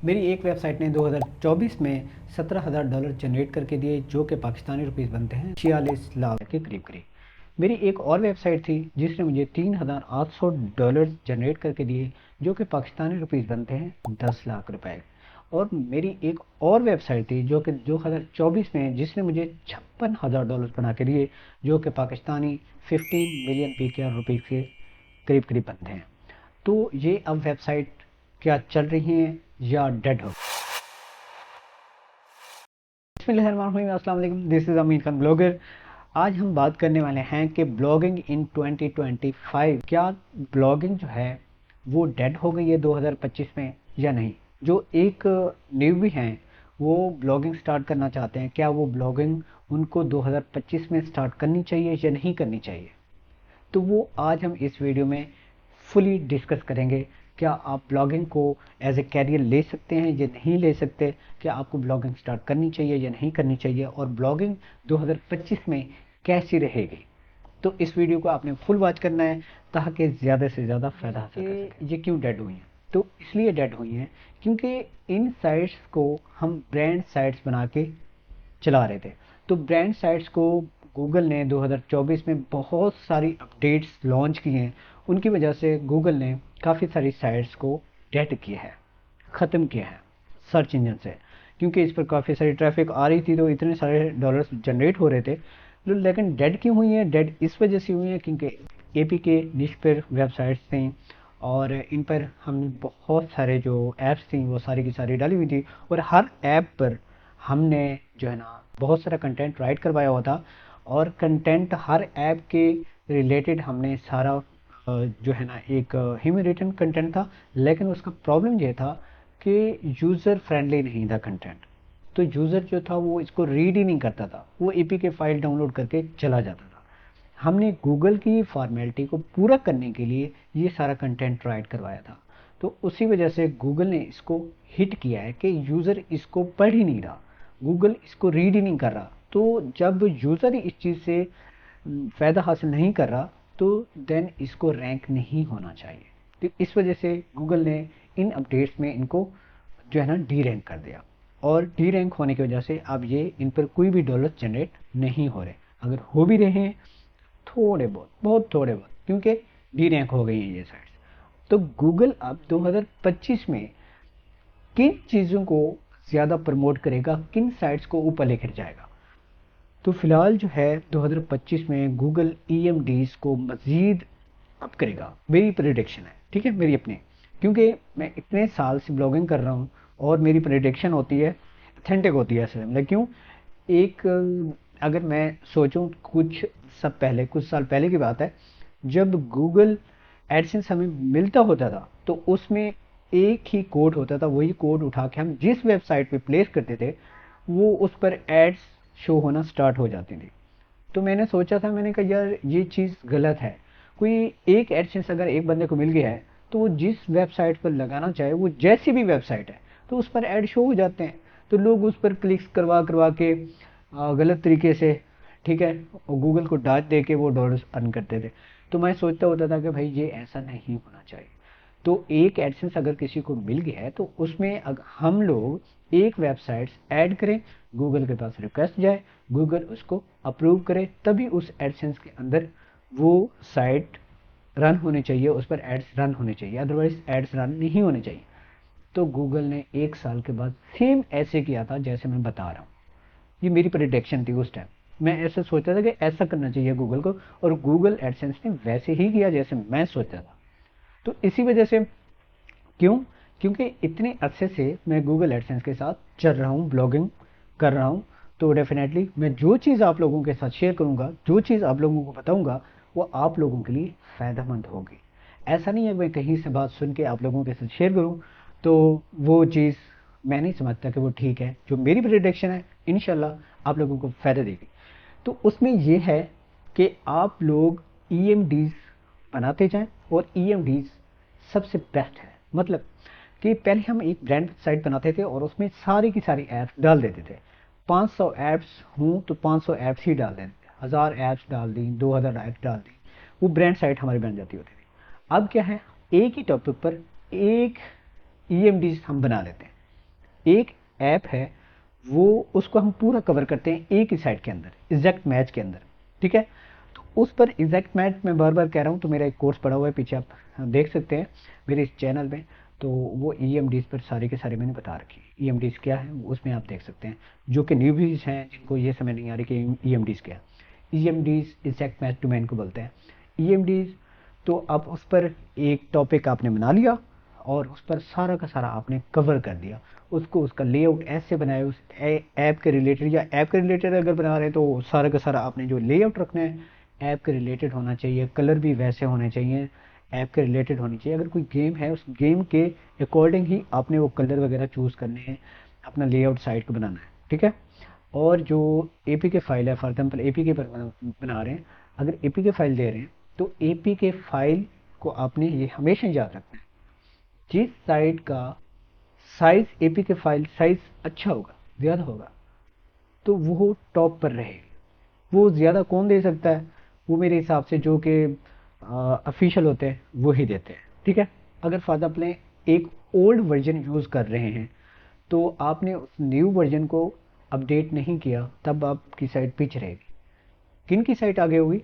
मेरी एक वेबसाइट ने 2024 में $17,000 जनरेट करके दिए, जो कि पाकिस्तानी रुपीस बनते हैं 46 लाख के करीब करीब। मेरी एक और वेबसाइट थी जिसने मुझे $3,800 जनरेट करके दिए, जो कि पाकिस्तानी रुपीस बनते हैं 10 लाख रुपए। और मेरी एक और वेबसाइट थी जो कि 2024 में जिसने मुझे $56,000 बना के दिए, जो कि पाकिस्तानी 15 मिलियन PKR रुपीस के करीब करीब बनते हैं। तो ये अब वेबसाइट क्या चल रही हैं या डेड हो? अस्सलाम वालेकुम, this is Amin Khan blogger. आज हम बात करने वाले हैं कि ब्लॉगिंग इन 2025, क्या ब्लॉगिंग जो है वो डेड हो गई है 2025 में या नहीं। जो एक न्यूबी हैं वो ब्लॉगिंग स्टार्ट करना चाहते हैं, क्या वो ब्लॉगिंग उनको 2025 में स्टार्ट करनी चाहिए या नहीं करनी चाहिए। तो वो आज हम इस वीडियो में फुली डिस्कस करेंगे। क्या आप ब्लॉगिंग को एज ए कैरियर ले सकते हैं या नहीं ले सकते, क्या आपको ब्लॉगिंग स्टार्ट करनी चाहिए या नहीं करनी चाहिए, और ब्लॉगिंग 2025 में कैसी रहेगी। तो इस वीडियो को आपने फुल वॉच करना है ताकि ज़्यादा से ज़्यादा फ़ायदा हासिल कर सकें। ये क्यों डेड हुई हैं? तो इसलिए डेड हुई हैं क्योंकि इन साइट्स को हम ब्रांड साइट्स बना के चला रहे थे। तो ब्रांड साइट्स को गूगल ने 2024 में बहुत सारी अपडेट्स लॉन्च की हैं, उनकी वजह से गूगल ने काफ़ी सारी साइट्स को डेड किया है, ख़त्म किया है सर्च इंजन से, क्योंकि इस पर काफ़ी सारी ट्रैफिक आ रही थी, तो इतने सारे डॉलर्स जनरेट हो रहे थे। लेकिन डेड क्यों हुई है? डेड इस वजह से हुई है क्योंकि एपी के निश पर वेबसाइट्स थी और इन पर हमने बहुत सारे जो ऐप्स थी वो सारी की सारी डाली हुई थी, और हर ऐप पर हमने जो है ना बहुत सारा कंटेंट राइट करवाया हुआ था, और कंटेंट हर ऐप के रिलेटेड हमने सारा जो है ना एक ह्यूमन रिटन कंटेंट था। लेकिन उसका प्रॉब्लम ये था कि यूज़र फ्रेंडली नहीं था कंटेंट। तो यूज़र जो था वो इसको रीड ही नहीं करता था, वो एपी के फाइल डाउनलोड करके चला जाता था। हमने गूगल की फॉर्मेलिटी को पूरा करने के लिए ये सारा कंटेंट राइट करवाया था। तो उसी वजह से गूगल ने इसको हिट किया है कि यूज़र इसको पढ़ ही नहीं रहा, गूगल इसको रीड ही नहीं कर रहा। तो जब यूज़र ही इस चीज़ से फ़ायदा हासिल नहीं कर रहा, तो देन इसको रैंक नहीं होना चाहिए। तो इस वजह से गूगल ने इन अपडेट्स में इनको जो है ना डी रैंक कर दिया, और डी रैंक होने की वजह से अब ये इन पर कोई भी डॉलर जनरेट नहीं हो रहे। अगर हो भी रहे हैं थोड़े बहुत, बहुत थोड़े बहुत, क्योंकि डी रैंक हो गई हैं ये साइट्स। तो गूगल अब 2025 में किन चीज़ों को ज़्यादा प्रमोट करेगा, किन साइट्स को ऊपर लेकर जाएगा। तो फिलहाल जो है 2025 में गूगल EMDs को मज़ीद अप करेगा, मेरी प्रेडिक्शन है, ठीक है, मेरी अपनी। क्योंकि मैं इतने साल से ब्लॉगिंग कर रहा हूँ और मेरी प्रेडिक्शन होती है, अथेंटिक होती है असल में। क्यों? एक अगर मैं सोचूं कुछ साल पहले की बात है, जब गूगल एडसेंस हमें मिलता होता था तो उसमें एक ही कोड होता था, वही कोड उठा के हम जिस वेबसाइट पे प्लेस करते थे वो उस पर एड्स शो होना स्टार्ट हो जाती थी। तो मैंने सोचा था, मैंने कहा यार ये चीज़ गलत है। कोई एक एडसेंस अगर एक बंदे को मिल गया है तो वो जिस वेबसाइट पर लगाना चाहे, वो जैसी भी वेबसाइट है, तो उस पर ऐड शो हो जाते हैं। तो लोग उस पर क्लिक्स करवा करवा के गलत तरीके से, ठीक है, और गूगल को डांट दे के वो डॉलर्स अर्न करते थे। तो मैं सोचता होता था कि भाई ये ऐसा नहीं होना चाहिए। तो एक एडसेंस अगर किसी को मिल गया है तो उसमें हम लोग एक वेबसाइट ऐड करें, गूगल के पास रिक्वेस्ट जाए, गूगल उसको अप्रूव करे, तभी उस एडसेंस के अंदर वो साइट रन होनी चाहिए, उस पर एड्स रन होने चाहिए, अदरवाइज एड्स रन नहीं होने चाहिए। तो गूगल ने एक साल के बाद सेम ऐसे किया था जैसे मैं बता रहा हूँ। ये मेरी प्रिडिक्शन थी उस टाइम। मैं ऐसा सोचता था कि ऐसा करना चाहिए गूगल को, और गूगल एडसेंस ने वैसे ही किया जैसे मैं सोचता था। तो इसी वजह से, क्यों? क्योंकि इतने अरसे से मैं गूगल एडसेंस के साथ चल रहा हूँ, ब्लॉगिंग कर रहा हूँ। तो डेफिनेटली मैं जो चीज़ आप लोगों के साथ शेयर करूँगा, जो चीज़ आप लोगों को बताऊँगा, वो आप लोगों के लिए फ़ायदेमंद होगी। ऐसा नहीं है मैं कहीं से बात सुन के आप लोगों के साथ शेयर करूँ तो वो चीज़ मैं नहीं समझता कि वो ठीक है। जो मेरी प्रिडिक्शन है इंशाल्लाह आप लोगों को फ़ायदा देगी। तो उसमें ये है कि आप लोग EMDs बनाते जाएं, और EMDs सबसे बेस्ट है। मतलब कि पहले हम एक ब्रांड साइट बनाते थे और उसमें सारी की सारी ऐप्स डाल देते थे। 500 ऐप्स हों तो 500 ऐप्स ही डाल देते थे, 1000 ऐप्स डाल दी, 2000 ऐप्स डाल दी, वो ब्रांड साइट हमारी बन जाती होती थी। अब क्या है, एक ही टॉपिक पर एक EMD हम बना लेते हैं, एक ऐप है वो, उसको हम पूरा कवर करते हैं एक ही साइट के अंदर, एग्जैक्ट मैच के अंदर। ठीक है, तो उस पर एग्जैक्ट मैच मैं बार बार कह रहा हूँ, तो मेरा एक कोर्स पड़ा हुआ है पीछे, आप देख सकते हैं मेरे इस चैनल में। तो वो ई एम डीज पर सारे के सारे मैंने बता रखी है, ई एम डीज क्या है उसमें आप देख सकते हैं। जो कि न्यूबीज हैं जिनको ये समझ नहीं आ रही कि ई एम डीज क्या है, ई एम डीज एग्जैक्ट मैच डोमेन को बोलते हैं। ई एम डीज, तो अब उस पर एक टॉपिक आपने बना लिया और उस पर सारा का सारा आपने कवर कर दिया, उसको उसका लेआउट ऐसे बनाया उस ऐप के रिलेटेड, या ऐप के रिलेटेड अगर बना रहे हैं तो सारा का सारा आपने जो लेआउट रखना है ऐप के रिलेटेड होना चाहिए, कलर भी वैसे होने चाहिए, ऐप के रिलेटेड होनी चाहिए। अगर कोई गेम है उस गेम के अकॉर्डिंग ही आपने वो कलर वगैरह चूज़ करने हैं, अपना लेआउट साइट को बनाना है। ठीक है, और जो एपीके फाइल है, फॉर एग्जांपल एपीके पर बना रहे हैं, अगर एपीके फाइल दे रहे हैं तो एपीके फाइल को आपने ये हमेशा याद रखना है, जिस साइट का साइज एपीके फाइल साइज अच्छा होगा, ज़्यादा होगा, तो वो टॉप पर रहेगी। वो ज़्यादा कौन दे सकता है, वो मेरे हिसाब से जो कि ऑफिशियल होते हैं वो ही देते हैं। ठीक है, अगर फॉर एग्जाम्पल एक ओल्ड वर्जन यूज़ कर रहे हैं तो आपने उस न्यू वर्जन को अपडेट नहीं किया, तब आपकी साइट पीछे रहेगी। किन की साइट आगे होगी,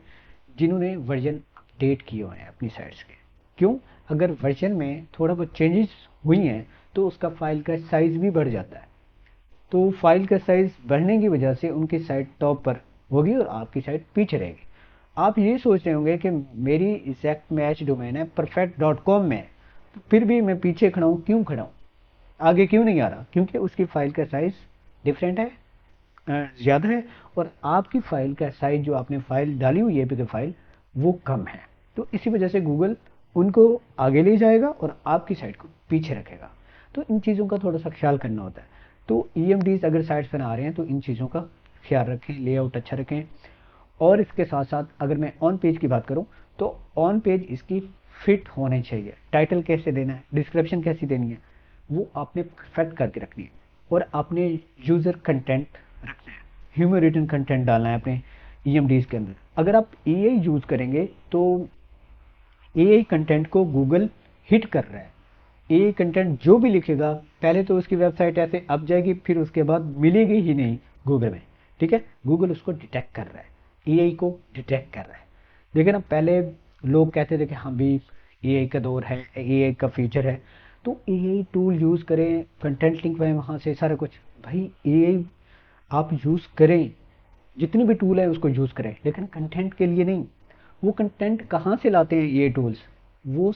जिन्होंने वर्जन अपडेट किए हुए हैं अपनी साइट्स के। क्यों, अगर वर्जन में थोड़ा बहुत चेंजेस हुई हैं तो उसका फाइल का साइज भी बढ़ जाता है, तो फाइल का साइज बढ़ने की वजह से उनकी साइट टॉप पर होगी और आपकी साइट पीछे रहेगी। आप ये सोच रहे होंगे कि मेरी एग्जैक्ट मैच डोमेन है परफेक्ट डॉट कॉम में, तो फिर भी मैं पीछे खड़ा हूँ, क्यों खड़ा हूँ, आगे क्यों नहीं आ रहा, क्योंकि उसकी फाइल का साइज डिफरेंट है, ज़्यादा है, और आपकी फ़ाइल का साइज़ जो आपने फ़ाइल डाली हुई है एपीके फ़ाइल वो कम है। तो इसी वजह से गूगल उनको आगे ले जाएगा और आपकी साइट को पीछे रखेगा। तो इन चीज़ों का थोड़ा सा ख्याल करना होता है। तो ई एम डीज अगर साइट्स बना रहे हैं तो इन चीज़ों का ख्याल रखें, लेआउट अच्छा रखें। और इसके साथ साथ अगर मैं ऑन पेज की बात करूं तो ऑन पेज इसकी फिट होने चाहिए, टाइटल कैसे देना है, डिस्क्रिप्शन कैसी देनी है, वो आपने परफेक्ट करके रखनी है। और आपने यूज़र कंटेंट रखना है, ह्यूमन रिटन कंटेंट डालना है अपने ई एम डीज के अंदर। अगर आप ए आई यूज़ करेंगे तो ए आई कंटेंट को गूगल हिट कर रहा है। ए आई कंटेंट जो भी लिखेगा पहले तो उसकी वेबसाइट ऐसे अप जाएगी, फिर उसके बाद मिलेगी ही नहीं गूगल में। ठीक है, गूगल उसको डिटेक्ट कर रहा है, ए आई को डिटेक्ट कर रहा है। देखिए ना, पहले लोग कहते थे कि हाँ भी ए आई का दौर है, ए आई का फ्यूचर है, तो ए आई टूल यूज़ करें, कंटेंट लिंक में वहाँ से सारा कुछ। भाई ए आई आप यूज़ करें, जितनी भी टूल है उसको यूज़ करें, लेकिन कंटेंट के लिए नहीं। वो कंटेंट कहाँ से लाते हैं ये टूल्स, वो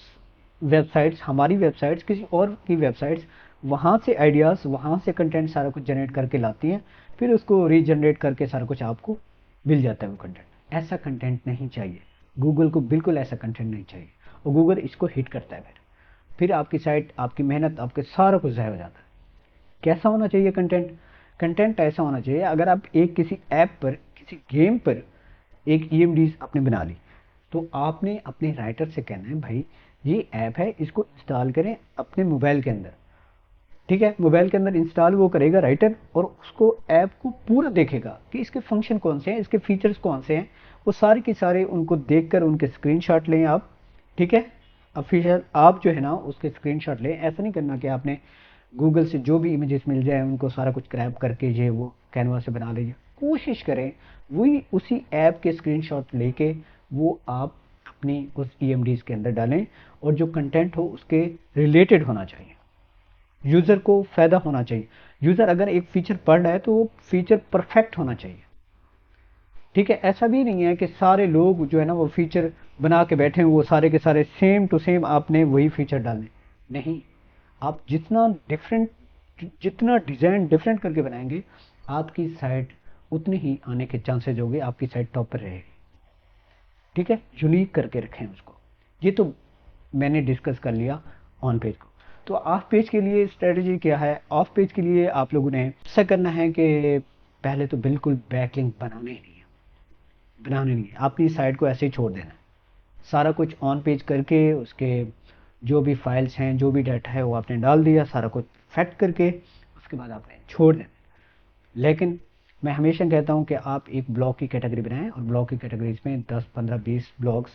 वेबसाइट्स, हमारी वेबसाइट्स, किसी और की वेबसाइट्स, वहाँ से आइडियाज़, वहाँ से कंटेंट सारा कुछ जनरेट करके लाती हैं, फिर उसको रीजनरेट करके सारा कुछ आपको मिल जाता है वो कंटेंट। ऐसा कंटेंट नहीं चाहिए गूगल को, बिल्कुल ऐसा कंटेंट नहीं चाहिए, और गूगल इसको हिट करता है। फिर आपकी साइट, आपकी मेहनत, आपके सारा कुछ ज़ाया हो जाता है। कैसा होना चाहिए कंटेंट, कंटेंट ऐसा होना चाहिए, अगर आप एक किसी ऐप पर, किसी गेम पर एक ई एम डी आपने बना ली, तो आपने अपने राइटर से कहना है भाई ये ऐप है, इसको इंस्टॉल करें अपने मोबाइल के अंदर। ठीक है, मोबाइल के अंदर इंस्टॉल वो करेगा राइटर, और उसको ऐप को पूरा देखेगा कि इसके फंक्शन कौन से हैं, इसके फीचर्स कौन से हैं, वो सारे के सारे उनको देखकर उनके स्क्रीनशॉट लें आप। ठीक है, ऑफिशियल आप जो है ना उसके स्क्रीनशॉट लें। ऐसा नहीं करना कि आपने गूगल से जो भी इमेजेस मिल जाए उनको सारा कुछ क्रैप करके ये वो कैनवा से बना लीजिए। कोशिश करें वही उसी ऐप के स्क्रीनशॉट लेके वो आप अपनी उस ई एम डीज के अंदर डालें, और जो कंटेंट हो उसके रिलेटेड होना चाहिए, यूज़र को फ़ायदा होना चाहिए। यूज़र अगर एक फ़ीचर पढ़ रहा है तो वो फ़ीचर परफेक्ट होना चाहिए। ठीक है, ऐसा भी नहीं है कि सारे लोग जो है ना वो फ़ीचर बना के बैठे हैं, वो सारे के सारे सेम टू सेम आपने वही फ़ीचर डालने। नहीं, आप जितना डिफरेंट, जितना डिज़ाइन डिफरेंट करके बनाएंगे, आपकी साइट उतनी ही आने के चांसेज होंगे, आपकी साइट टॉप पर रहेगी। ठीक है, यूनिक करके रखें उसको। ये तो मैंने डिस्कस कर लिया ऑन पेज को। तो ऑफ पेज के लिए स्ट्रेटजी क्या है, ऑफ पेज के लिए आप लोगों ने ऐसा करना है कि पहले तो बिल्कुल बैकलिंक बनाने ही नहीं है, बनाने नहीं है, अपनी साइट को ऐसे ही छोड़ देना है। सारा कुछ ऑन पेज करके उसके जो भी फाइल्स हैं, जो भी डाटा है वो आपने डाल दिया, सारा कुछ फैक्ट करके उसके बाद आपने छोड़ देना। लेकिन मैं हमेशा कहता हूँ कि आप एक ब्लॉग की कैटेगरी बनाएं, और ब्लॉग की कैटेगरीज में 10 15 20 ब्लॉग्स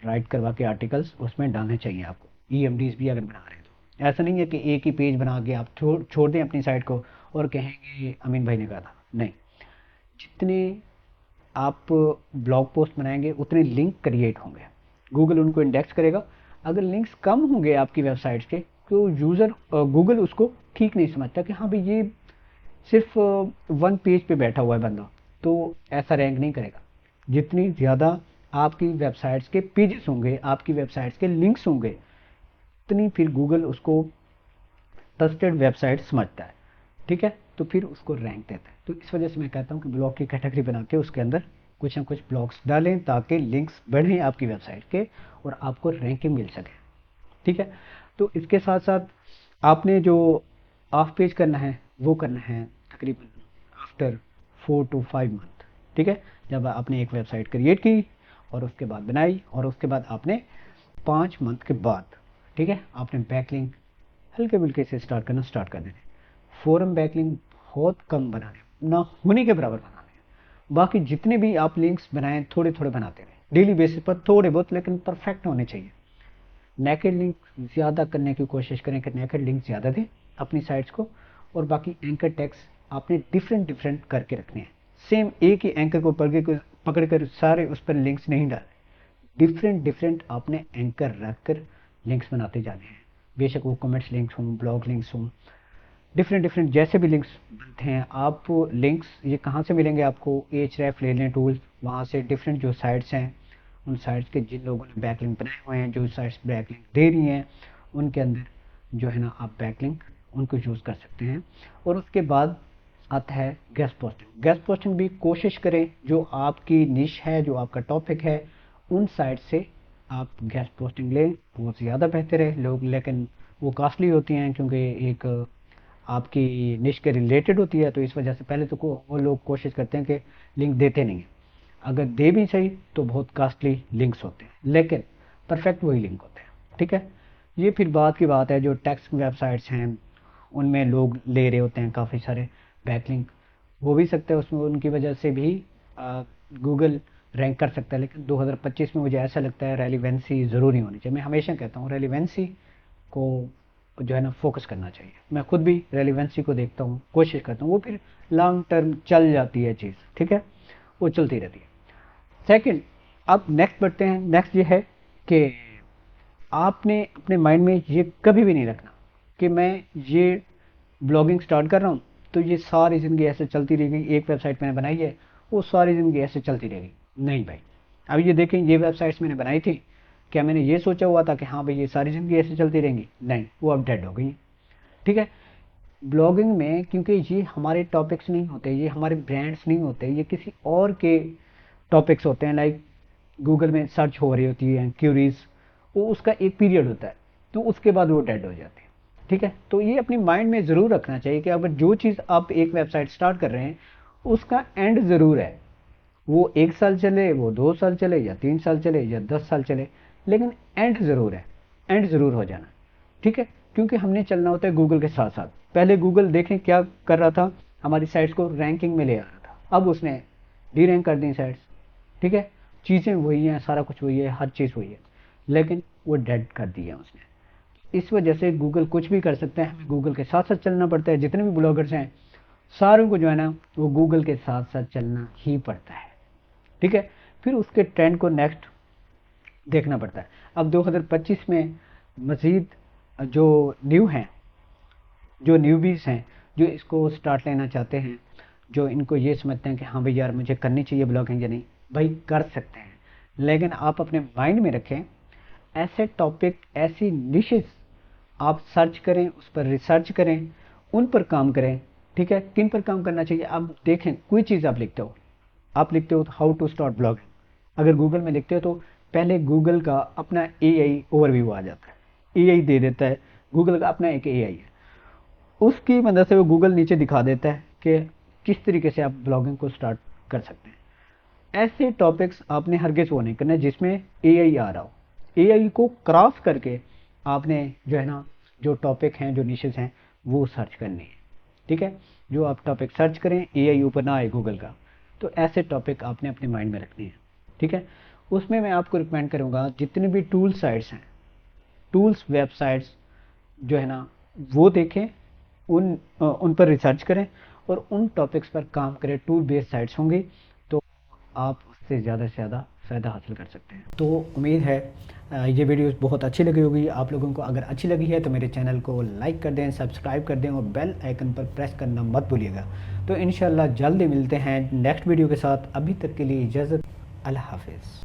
राइट करवा के आर्टिकल्स उसमें डालने चाहिए आपको, ई एम डीज भी अगर बना रहे हैं ऐसा नहीं है कि एक ही पेज बना के आप छोड़ दें अपनी साइट को और कहेंगे अमीन भाई ने कहा था। नहीं, जितने आप ब्लॉग पोस्ट बनाएंगे उतने लिंक क्रिएट होंगे, गूगल उनको इंडेक्स करेगा। अगर लिंक्स कम होंगे आपकी वेबसाइट्स के तो यूज़र गूगल उसको ठीक नहीं समझता कि हाँ भाई ये सिर्फ वन पेज पे बैठा हुआ है बंदा, तो ऐसा रैंक नहीं करेगा। जितनी ज़्यादा आपकी वेबसाइट्स के पेजेस होंगे, आपकी वेबसाइट्स के लिंक्स होंगे, उतनी फिर गूगल उसको ट्रस्टेड वेबसाइट समझता है। ठीक है, तो फिर उसको रैंक देता है। तो इस वजह से मैं कहता हूँ कि ब्लॉग की कैटेगरी बना के उसके अंदर कुछ ना कुछ ब्लॉग्स डालें ताकि लिंक्स बढ़ें आपकी वेबसाइट के और आपको रैंकिंग मिल सके। ठीक है, तो इसके साथ साथ आपने जो ऑफ पेज करना है वो करना है तकरीबन आफ्टर 4 to 5 मंथ। ठीक है, जब आपने एक वेबसाइट क्रिएट की और उसके बाद बनाई और उसके बाद आपने 5 मंथ के बाद, ठीक है, आपने बैकलिंक हल्के बुल्के से स्टार्ट कर देने। फोरम बैकलिंक बहुत कम बनाने, ना होने के बराबर बनाने। बाकी जितने भी आप लिंक्स बनाएं थोड़े थोड़े बनाते रहें डेली बेसिस पर थोड़े बहुत, लेकिन परफेक्ट होने चाहिए। नेकेड लिंक ज़्यादा करने की कोशिश करें कि नेकेड लिंक ज़्यादा दें अपनी साइट्स को। और बाकी एंकर टैग्स आपने डिफरेंट डिफरेंट करके रखने हैं। सेम एक ही एंकर को पकड़ कर सारे उस पर लिंक्स नहीं डालने, डिफरेंट डिफरेंट आपने एंकर रख कर लिंक्स बनाते जाने हैं। बेशक वो कमेंट्स लिंक्स हों, ब्लॉग लिंक्स हों, डिफरेंट डिफरेंट जैसे भी लिंक्स बनते हैं। आप लिंक्स ये कहाँ से मिलेंगे आपको? एचरेफ ले लें टूल, वहाँ से डिफरेंट जो साइट्स हैं उन साइट्स के जिन लोगों ने बैकलिंक बनाए हुए हैं, जो साइट्स बैकलिंक दे रही हैं, उनके अंदर जो है ना आप बैकलिंक उनको यूज़ कर सकते हैं। और उसके बाद आता है गेस्ट पोस्टिंग। गेस्ट पोस्टिंग भी कोशिश करें जो आपकी निश है, जो आपका टॉपिक है, उन साइट से आप गेस्ट पोस्टिंग लें, वो ज़्यादा बेहतर है। लोग लेकिन वो कॉस्टली होती हैं क्योंकि एक आपकी निश के रिलेटेड होती है, तो इस वजह से पहले तो वो लोग कोशिश करते हैं कि लिंक देते नहीं हैं। अगर दे भी सही तो बहुत कॉस्टली लिंक्स होते हैं, लेकिन परफेक्ट वही लिंक होते हैं। ठीक है, ये फिर बात की बात है जो टेक्स्ट वेबसाइट्स हैं उनमें लोग ले रहे होते हैं काफ़ी सारे बैकलिंक, हो भी सकता है उसमें उनकी वजह से भी गूगल रैंक कर सकता है। लेकिन 2025 में मुझे ऐसा लगता है रेलिवेंसी ज़रूरी होनी चाहिए। मैं हमेशा कहता हूँ रेलिवेंसी को जो है ना फोकस करना चाहिए। मैं खुद भी रेलिवेंसी को देखता हूँ, कोशिश करता हूँ, वो फिर लॉन्ग टर्म चल जाती है चीज़। ठीक है, वो चलती रहती है। सेकंड, अब नेक्स्ट बढ़ते हैं। नेक्स्ट ये है कि आपने अपने माइंड में ये कभी भी नहीं रखना कि मैं ये ब्लॉगिंग स्टार्ट कर रहा हूँ तो ये सारी ज़िंदगी ऐसे चलती रहेगी। एक वेबसाइट मैंने बनाई है वो सारी ज़िंदगी ऐसे चलती रहेगी, नहीं भाई। अब ये देखें, ये वेबसाइट्स मैंने बनाई थी, क्या मैंने ये सोचा हुआ था कि हाँ भाई ये सारी ज़िंदगी ऐसे चलती रहेंगी? नहीं, वो अब डेड हो गई। ठीक है, ब्लॉगिंग में क्योंकि ये हमारे टॉपिक्स नहीं होते, ये हमारे ब्रांड्स नहीं होते, ये किसी और के टॉपिक्स होते हैं। लाइक गूगल में सर्च हो रही होती है क्यूरीज, वो उसका एक पीरियड होता है, तो उसके बाद वो डेड हो जाती है। ठीक है, तो ये अपनी माइंड में ज़रूर रखना चाहिए कि अगर जो चीज़ आप एक वेबसाइट स्टार्ट कर रहे हैं उसका एंड ज़रूर है। वो 1 साल चले, वो 2 साल चले, या 3 साल चले, या 10 साल चले, लेकिन एंड ज़रूर है, एंड ज़रूर हो जाना। ठीक है, क्योंकि हमने चलना होता है गूगल के साथ साथ। पहले गूगल देखें क्या कर रहा था, हमारी साइट्स को रैंकिंग में ले आ रहा था, अब उसने डी रैंक कर दी साइट्स। ठीक है, चीज़ें वही हैं, सारा कुछ वही है, हर चीज़ वही है, लेकिन वो डेड कर दिया उसने। इस वजह से गूगल कुछ भी कर सकता है, हमें गूगल के साथ साथ चलना पड़ता है। जितने भी ब्लॉगर्स हैं सारों को जो है ना वो गूगल के साथ साथ चलना ही पड़ता है। ठीक है, फिर उसके ट्रेंड को नेक्स्ट देखना पड़ता है। अब 2025 में मज़ीद जो न्यू हैं, जो न्यूबीज़ हैं, जो इसको स्टार्ट लेना चाहते हैं, जो इनको ये समझते हैं कि हाँ भाई यार मुझे करनी चाहिए ब्लॉगिंग या नहीं, भाई कर सकते हैं। लेकिन आप अपने माइंड में रखें ऐसे टॉपिक, ऐसी निशेस आप सर्च करें, उस पर रिसर्च करें, उन पर काम करें। ठीक है, किन पर काम करना चाहिए? आप देखें, कोई चीज़ आप लिखते हो, हाउ टू स्टार्ट ब्लॉगिंग, अगर गूगल में लिखते हो तो पहले गूगल का अपना एआई ओवरव्यू आ जाता है, एआई दे देता है। गूगल का अपना एक एआई है, उसकी मदद से वो गूगल नीचे दिखा देता है कि किस तरीके से आप ब्लॉगिंग को स्टार्ट कर सकते हैं। ऐसे टॉपिक्स आपने हरगिज़ वो नहीं करना जिसमें एआई आ रहा हो। एआई को क्रॉस करके आपने जो है ना जो टॉपिक हैं, जो निशेस हैं, वो सर्च करनी है। ठीक है, जो आप टॉपिक सर्च करें एआई ऊपर ना आए गूगल का, तो ऐसे टॉपिक आपने अपने माइंड में रखने हैं। ठीक है, उसमें मैं आपको रिकमेंड करूँगा जितने भी टूल साइट्स हैं, टूल्स वेबसाइट्स, जो है ना वो देखें, उन पर रिसर्च करें और उन टॉपिक्स पर काम करें। टूल बेस्ड साइट्स होंगी तो आप उससे ज़्यादा से ज़्यादा फ़ायदा हासिल कर सकते हैं। तो उम्मीद है ये वीडियो बहुत अच्छी लगी होगी आप लोगों को। अगर अच्छी लगी है तो मेरे चैनल को लाइक कर दें, सब्सक्राइब कर दें और बेल आइकन पर प्रेस करना मत भूलिएगा। तो इंशाल्लाह जल्दी मिलते हैं नेक्स्ट वीडियो के साथ। अभी तक के लिए इजाज़त, अल्लाह हाफिज़।